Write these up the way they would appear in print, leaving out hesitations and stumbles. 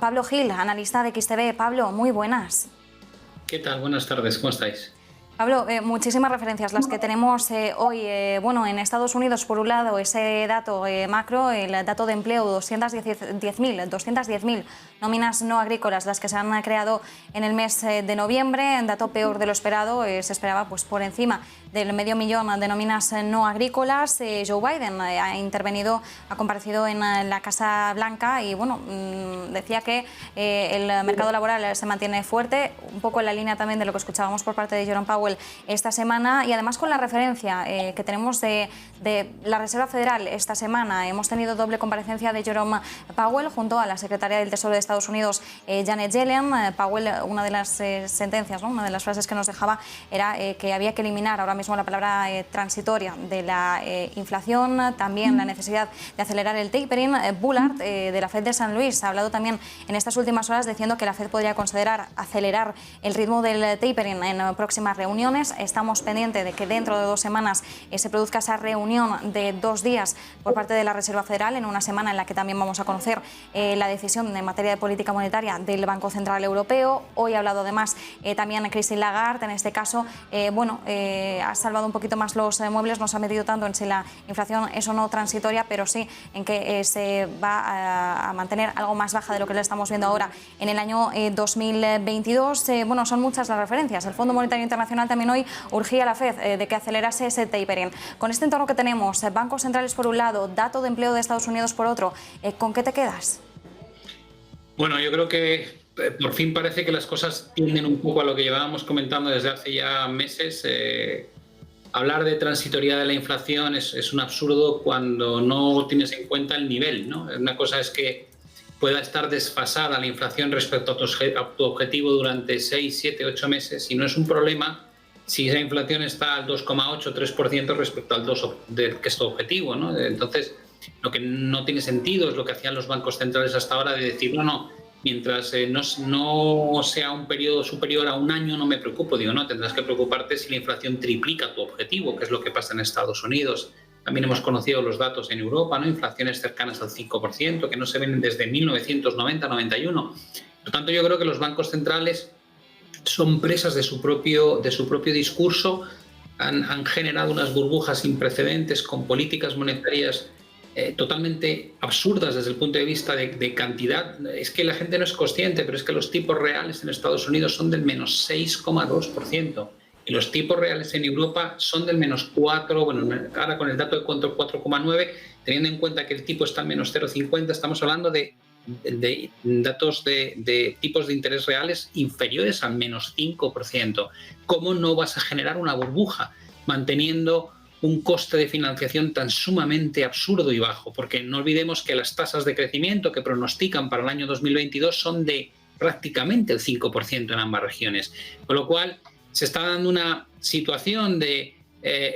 Pablo Gil, analista de XTB. Pablo, muy buenas. ¿Qué tal? Buenas tardes, ¿cómo estáis? Pablo, muchísimas referencias las que tenemos hoy. Bueno, en Estados Unidos, por un lado, ese dato macro, el dato de empleo, 210.000 nóminas no agrícolas, las que se han creado en el mes de noviembre, dato peor de lo esperado, se esperaba pues por encima del 500.000 de nóminas no agrícolas. Joe Biden ha intervenido, ha comparecido en la Casa Blanca y bueno, decía que el mercado laboral se mantiene fuerte, un poco en la línea también de lo que escuchábamos por parte de Jerome Powell esta semana, y además con la referencia que tenemos de la Reserva Federal esta semana. Hemos tenido doble comparecencia de Jerome Powell junto a la secretaria del Tesoro de Estados Unidos, Janet Yellen. Powell, una de las sentencias, ¿no? Una de las frases que nos dejaba era que había que eliminar ahora mismo la palabra transitoria de la inflación, también la necesidad de acelerar el tapering. Bullard, de la Fed de San Luis, ha hablado también en estas últimas horas diciendo que la Fed podría considerar acelerar el ritmo del tapering en próximas reuniones. Estamos pendientes de que dentro de 2 semanas se produzca esa reunión de 2 días por parte de la Reserva Federal, en una semana en la que también vamos a conocer la decisión en materia de política monetaria del Banco Central Europeo. Hoy ha hablado además también Christine Lagarde. En este caso, ha salvado un poquito más los muebles, no se ha metido tanto en si la inflación es o no transitoria, pero sí en que se va a mantener algo más baja de lo que le estamos viendo ahora en el año 2022. Bueno, son muchas las referencias. El Fondo Monetario Internacional también hoy urgía a la Fed de que acelerase ese tapering. Con este entorno que tenemos, bancos centrales por un lado, dato de empleo de Estados Unidos por otro, ¿con qué te quedas? Bueno, yo creo que por fin parece que las cosas tienden un poco a lo que llevábamos comentando desde hace ya meses. Hablar de transitoriedad de la inflación es un absurdo cuando no tienes en cuenta el nivel, ¿no? Una cosa es que pueda estar desfasada la inflación respecto a tu objetivo durante 6, 7, 8 meses, y no es un problema si esa inflación está al 2,8 3% respecto al 2% que es tu objetivo, ¿no? Entonces, lo que no tiene sentido es lo que hacían los bancos centrales hasta ahora, de decir, no, mientras no sea un periodo superior a un año no me preocupo. Digo, no, tendrás que preocuparte si la inflación triplica tu objetivo, que es lo que pasa en Estados Unidos. También hemos conocido los datos en Europa, ¿no? Inflaciones cercanas al 5%, que no se ven desde 1990-91. Por tanto, yo creo que los bancos centrales son presas de su propio discurso, han generado unas burbujas sin precedentes con políticas monetarias totalmente absurdas desde el punto de vista de cantidad. Es que la gente no es consciente, pero es que los tipos reales en Estados Unidos son del menos 6,2%. Y los tipos reales en Europa son del menos 4, bueno, ahora con el dato de 4,9, teniendo en cuenta que el tipo está en menos 0,50, estamos hablando de datos de tipos de interés reales inferiores al menos 5%. ¿Cómo no vas a generar una burbuja manteniendo un coste de financiación tan sumamente absurdo y bajo? Porque no olvidemos que las tasas de crecimiento que pronostican para el año 2022 son de prácticamente el 5% en ambas regiones. Con lo cual, se está dando una situación de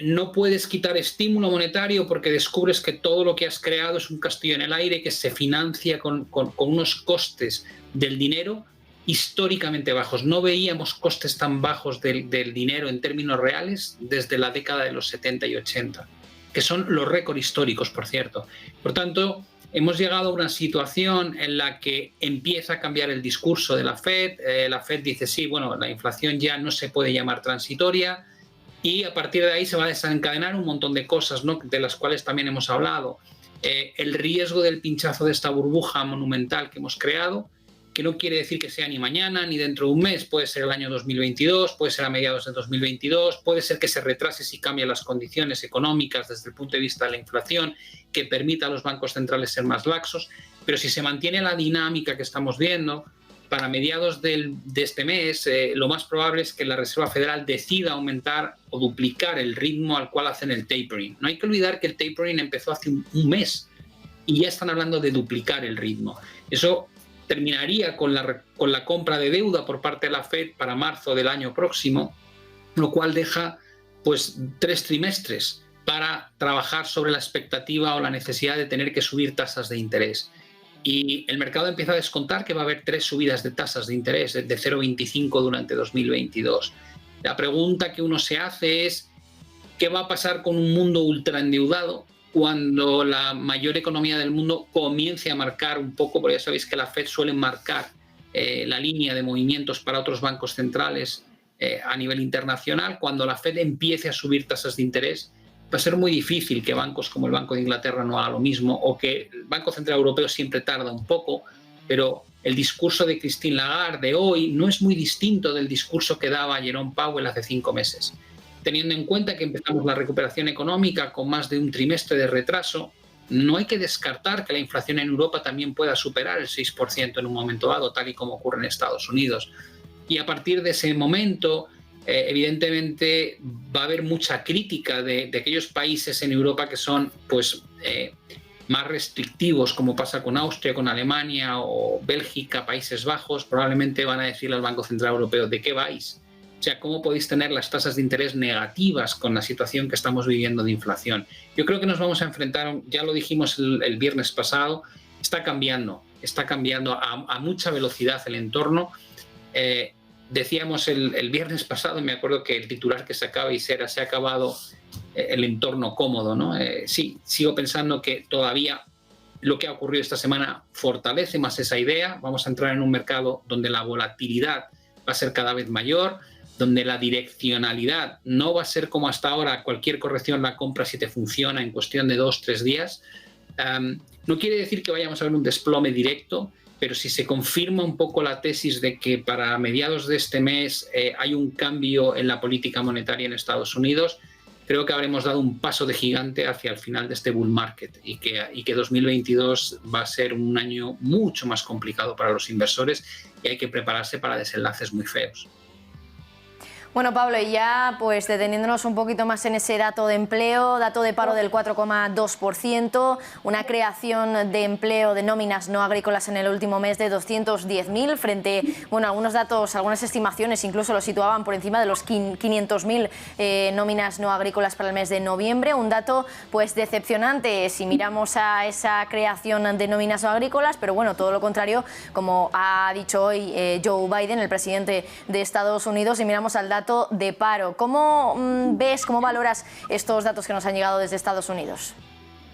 no puedes quitar estímulo monetario porque descubres que todo lo que has creado es un castillo en el aire que se financia con unos costes del dinero históricamente bajos. No veíamos costes tan bajos del dinero en términos reales desde la década de los 70 y 80, que son los récords históricos, por cierto. Por tanto, hemos llegado a una situación en la que empieza a cambiar el discurso de la Fed. La Fed dice, sí, bueno, la inflación ya no se puede llamar transitoria, y a partir de ahí se va a desencadenar un montón de cosas, ¿no?, de las cuales también hemos hablado. El riesgo del pinchazo de esta burbuja monumental que hemos creado, que no quiere decir que sea ni mañana ni dentro de un mes, puede ser el año 2022, puede ser a mediados de 2022, puede ser que se retrase si cambian las condiciones económicas desde el punto de vista de la inflación, que permita a los bancos centrales ser más laxos, pero si se mantiene la dinámica que estamos viendo, para mediados de este mes, lo más probable es que la Reserva Federal decida aumentar o duplicar el ritmo al cual hacen el tapering. No hay que olvidar que el tapering empezó hace un mes y ya están hablando de duplicar el ritmo. Eso terminaría con la compra de deuda por parte de la Fed para marzo del año próximo, lo cual deja pues 3 trimestres para trabajar sobre la expectativa o la necesidad de tener que subir tasas de interés. Y el mercado empieza a descontar que va a haber 3 subidas de tasas de interés de 0,25 durante 2022. La pregunta que uno se hace es, ¿qué va a pasar con un mundo ultraendeudado cuando la mayor economía del mundo comience a marcar un poco, porque ya sabéis que la Fed suele marcar la línea de movimientos para otros bancos centrales a nivel internacional. Cuando la Fed empiece a subir tasas de interés, va a ser muy difícil que bancos como el Banco de Inglaterra no haga lo mismo, o que el Banco Central Europeo siempre tarda un poco, pero el discurso de Christine Lagarde de hoy no es muy distinto del discurso que daba Jerome Powell hace 5 meses. Teniendo en cuenta que empezamos la recuperación económica con más de un trimestre de retraso, no hay que descartar que la inflación en Europa también pueda superar el 6% en un momento dado, tal y como ocurre en Estados Unidos. Y a partir de ese momento, evidentemente, va a haber mucha crítica de aquellos países en Europa que son pues, más restrictivos, como pasa con Austria, con Alemania o Bélgica, Países Bajos. Probablemente van a decirle al Banco Central Europeo: ¿de qué vais? O sea, ¿cómo podéis tener las tasas de interés negativas con la situación que estamos viviendo de inflación? Yo creo que nos vamos a enfrentar, ya lo dijimos el viernes pasado, está cambiando a mucha velocidad el entorno. Decíamos el viernes pasado, me acuerdo que el titular que sacaba Isera: se ha acabado el entorno cómodo, ¿no? Sí, sigo pensando que todavía lo que ha ocurrido esta semana fortalece más esa idea. Vamos a entrar en un mercado donde la volatilidad va a ser cada vez mayor, donde la direccionalidad no va a ser como hasta ahora: cualquier corrección la compra si te funciona en cuestión de 2-3 días. No quiere decir que vayamos a ver un desplome directo, pero si se confirma un poco la tesis de que para mediados de este mes hay un cambio en la política monetaria en Estados Unidos, creo que habremos dado un paso de gigante hacia el final de este bull market, y que 2022 va a ser un año mucho más complicado para los inversores, y hay que prepararse para desenlaces muy feos. Bueno, Pablo, y ya pues deteniéndonos un poquito más en ese dato de empleo, dato de paro del 4,2%, una creación de empleo de nóminas no agrícolas en el último mes de 210.000 frente, bueno, algunos datos, algunas estimaciones incluso lo situaban por encima de los 500.000 nóminas no agrícolas para el mes de noviembre, un dato pues decepcionante si miramos a esa creación de nóminas no agrícolas, pero bueno, todo lo contrario, como ha dicho hoy Joe Biden, el presidente de Estados Unidos, y miramos al dato de paro. ¿Cómo ves, cómo valoras estos datos que nos han llegado desde Estados Unidos?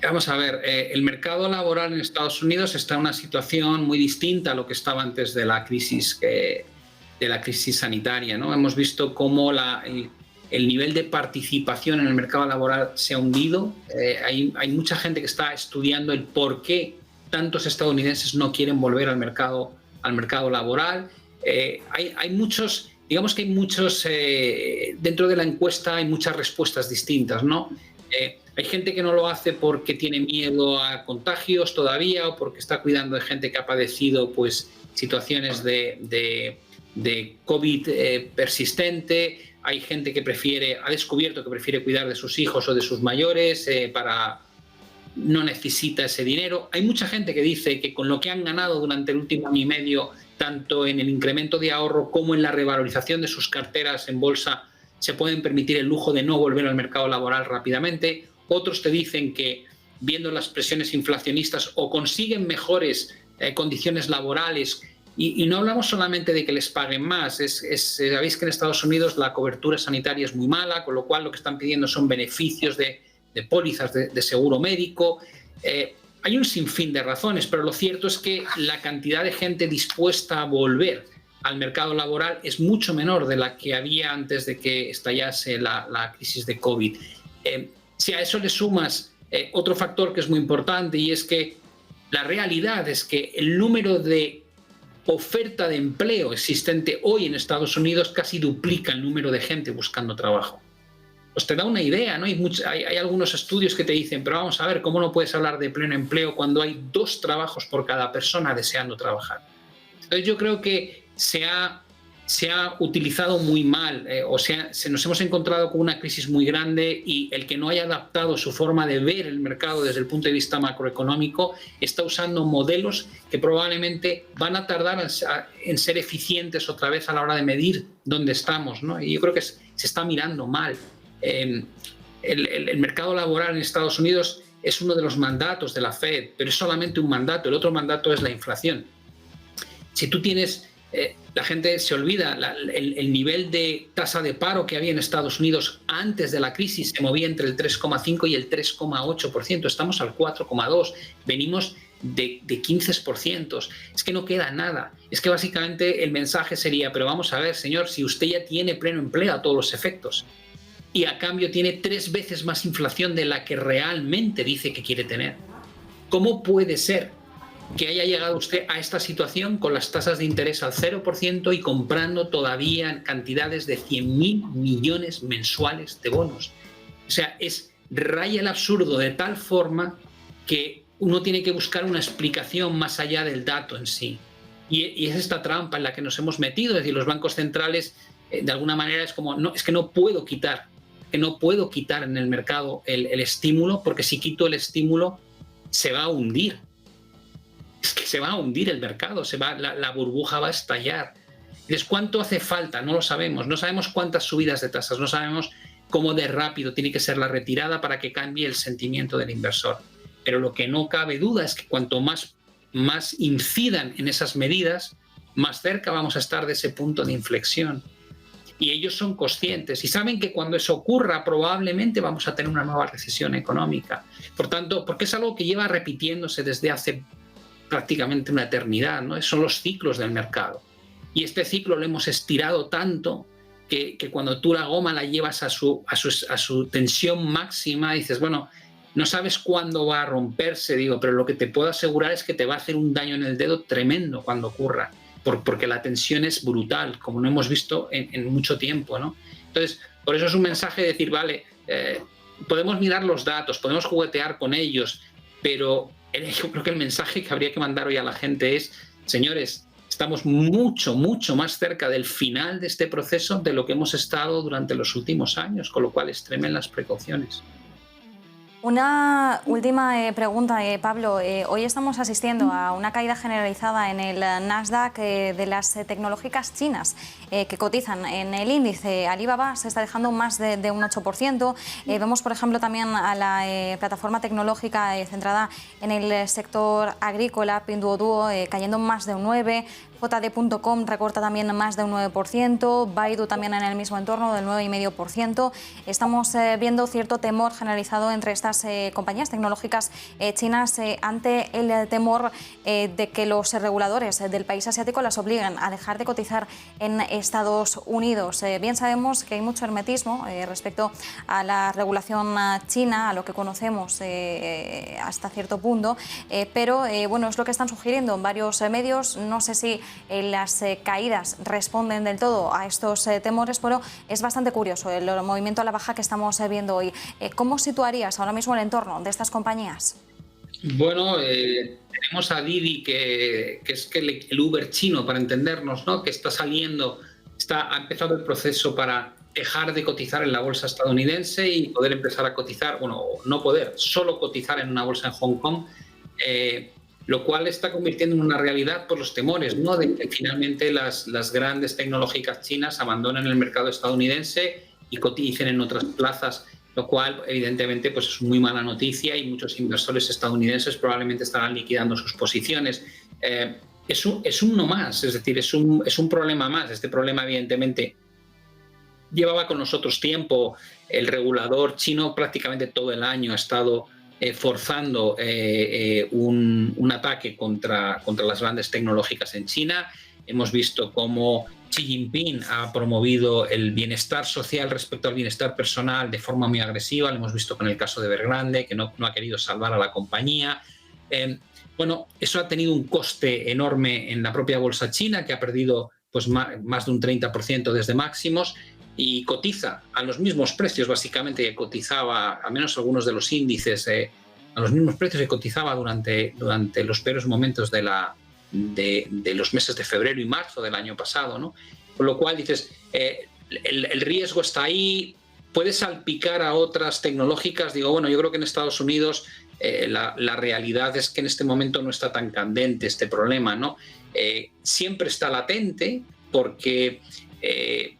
Vamos a ver, el mercado laboral en Estados Unidos está en una situación muy distinta a lo que estaba antes de la crisis sanitaria, ¿no? Hemos visto cómo el nivel de participación en el mercado laboral se ha hundido. Hay mucha gente que está estudiando el por qué tantos estadounidenses no quieren volver al mercado laboral. Hay muchos... Digamos que hay muchos, dentro de la encuesta hay muchas respuestas distintas, ¿no? Hay gente que no lo hace porque tiene miedo a contagios todavía, o porque está cuidando de gente que ha padecido pues, situaciones de COVID persistente. Hay gente que ha descubierto que prefiere cuidar de sus hijos o de sus mayores, no necesita ese dinero. Hay mucha gente que dice que con lo que han ganado durante el último año y medio, tanto en el incremento de ahorro como en la revalorización de sus carteras en bolsa, se pueden permitir el lujo de no volver al mercado laboral rápidamente. Otros te dicen que, viendo las presiones inflacionistas, o consiguen mejores condiciones laborales, y no hablamos solamente de que les paguen más. Sabéis que en Estados Unidos la cobertura sanitaria es muy mala, con lo cual lo que están pidiendo son beneficios de pólizas de seguro médico. Hay un sinfín de razones, pero lo cierto es que la cantidad de gente dispuesta a volver al mercado laboral es mucho menor de la que había antes de que estallase la crisis de COVID. Si a eso le sumas otro factor que es muy importante, y es que la realidad es que el número de oferta de empleo existente hoy en Estados Unidos casi duplica el número de gente buscando trabajo. Pues te da una idea, ¿no? Hay algunos estudios que te dicen, pero vamos a ver, ¿cómo no puedes hablar de pleno empleo cuando hay 2 trabajos por cada persona deseando trabajar? Entonces yo creo que se ha utilizado muy mal, nos hemos encontrado con una crisis muy grande, y el que no haya adaptado su forma de ver el mercado desde el punto de vista macroeconómico está usando modelos que probablemente van a tardar en ser eficientes otra vez a la hora de medir dónde estamos, ¿no? Y yo creo que se está mirando mal. El mercado laboral en Estados Unidos es uno de los mandatos de la Fed, pero es solamente un mandato. El otro mandato es la inflación. Si tú tienes La gente se olvida, el nivel de tasa de paro que había en Estados Unidos antes de la crisis se movía entre el 3,5 y el 3,8%. Estamos al 4,2%. Venimos de 15%. Es que no queda nada. Es que básicamente el mensaje sería, pero vamos a ver, señor, si usted ya tiene pleno empleo a todos los efectos y a cambio tiene 3 veces más inflación de la que realmente dice que quiere tener, ¿cómo puede ser que haya llegado usted a esta situación con las tasas de interés al 0% y comprando todavía cantidades de 100.000 millones mensuales de bonos? O sea, raya el absurdo de tal forma que uno tiene que buscar una explicación más allá del dato en sí. Y es esta trampa en la que nos hemos metido. Es decir, los bancos centrales, de alguna manera, es como, no, es que no puedo quitar en el mercado el estímulo, porque si quito el estímulo se va a hundir. Es que se va a hundir el mercado, la burbuja va a estallar. Entonces, ¿cuánto hace falta? No lo sabemos. No sabemos cuántas subidas de tasas, no sabemos cómo de rápido tiene que ser la retirada para que cambie el sentimiento del inversor. Pero lo que no cabe duda es que cuanto más incidan en esas medidas, más cerca vamos a estar de ese punto de inflexión. Y ellos son conscientes y saben que cuando eso ocurra probablemente vamos a tener una nueva recesión económica. Por tanto, porque es algo que lleva repitiéndose desde hace prácticamente una eternidad, ¿no? Son los ciclos del mercado. Y este ciclo lo hemos estirado tanto que cuando tú la goma la llevas a su tensión máxima, dices, bueno, no sabes cuándo va a romperse, pero lo que te puedo asegurar es que te va a hacer un daño en el dedo tremendo cuando ocurra, porque la tensión es brutal, como no hemos visto en mucho tiempo, ¿no? Entonces, por eso es un mensaje de decir, vale, podemos mirar los datos, podemos juguetear con ellos, pero yo creo que el mensaje que habría que mandar hoy a la gente es, señores, estamos mucho, mucho más cerca del final de este proceso de lo que hemos estado durante los últimos años, con lo cual extremen las precauciones. Una última pregunta, Pablo. Hoy estamos asistiendo a una caída generalizada en el Nasdaq de las tecnológicas chinas que cotizan en el índice. Alibaba se está dejando más de un 8%. Vemos, por ejemplo, también a la plataforma tecnológica centrada en el sector agrícola, Pinduoduo, cayendo más de un 9%. JD.com recorta también más de un 9%, Baidu también en el mismo entorno del 9,5%. Estamos viendo cierto temor generalizado entre estas compañías tecnológicas chinas ante el temor de que los reguladores del país asiático las obliguen a dejar de cotizar en Estados Unidos. Bien sabemos que hay mucho hermetismo respecto a la regulación china, a lo que conocemos hasta cierto punto, pero bueno, es lo que están sugiriendo en varios medios. No sé si las caídas responden del todo a estos temores, pero es bastante curioso el movimiento a la baja que estamos viendo hoy. ¿Cómo situarías ahora mismo el entorno de estas compañías? Bueno, tenemos a Didi, que es el Uber chino, para entendernos, ¿no? Que está saliendo, ha empezado el proceso para dejar de cotizar en la bolsa estadounidense y poder empezar a cotizar, bueno, no poder, solo cotizar en una bolsa en Hong Kong, lo cual está convirtiendo en una realidad por los temores, ¿no? De que finalmente las grandes tecnológicas chinas abandonen el mercado estadounidense y coticen en otras plazas, lo cual evidentemente pues es muy mala noticia y muchos inversores estadounidenses probablemente estarán liquidando sus posiciones. Es un no más, es decir, es un problema más. Este problema evidentemente llevaba con nosotros tiempo. El regulador chino prácticamente todo el año ha estado forzando un ataque contra las grandes tecnológicas en China. Hemos visto cómo Xi Jinping ha promovido el bienestar social respecto al bienestar personal de forma muy agresiva. Lo hemos visto con el caso de Evergrande, que no ha querido salvar a la compañía. Bueno, eso ha tenido un coste enorme en la propia bolsa china, que ha perdido pues, más de un 30% desde máximos, y cotiza a los mismos precios básicamente que cotizaba, al menos algunos de los índices, a los mismos precios que cotizaba durante los peores momentos de los meses de febrero y marzo del año pasado, ¿no? Con lo cual dices, el riesgo está ahí, puede salpicar a otras tecnológicas. Digo, bueno, yo creo que en Estados Unidos la realidad es que en este momento no está tan candente este problema, ¿no? Siempre está latente porque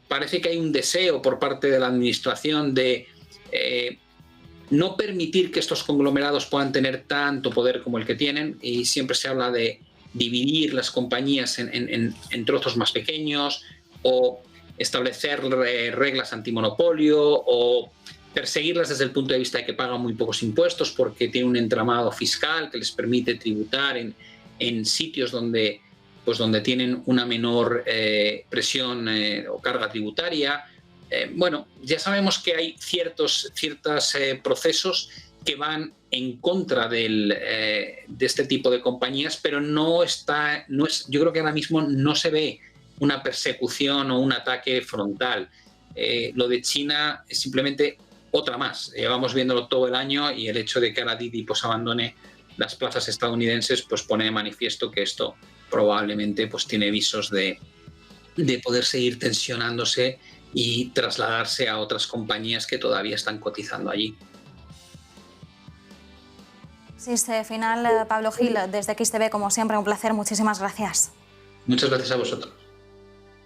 parece que hay un deseo por parte de la administración de no permitir que estos conglomerados puedan tener tanto poder como el que tienen, y siempre se habla de dividir las compañías en trozos más pequeños, o establecer reglas antimonopolio, o perseguirlas desde el punto de vista de que pagan muy pocos impuestos porque tiene un entramado fiscal que les permite tributar en sitios donde tienen una menor presión o carga tributaria. Bueno, ya sabemos que hay ciertos procesos que van en contra de este tipo de compañías, pero yo creo que ahora mismo no se ve una persecución o un ataque frontal. Lo de China es simplemente otra más. Llevamos viéndolo todo el año, y el hecho de que ahora Didi pues abandone las plazas estadounidenses pues pone de manifiesto que esto probablemente pues tiene visos de poder seguir tensionándose y trasladarse a otras compañías que todavía están cotizando allí. Sí, final, Pablo Gil, desde XTV, como siempre, un placer. Muchísimas gracias. Muchas gracias a vosotros.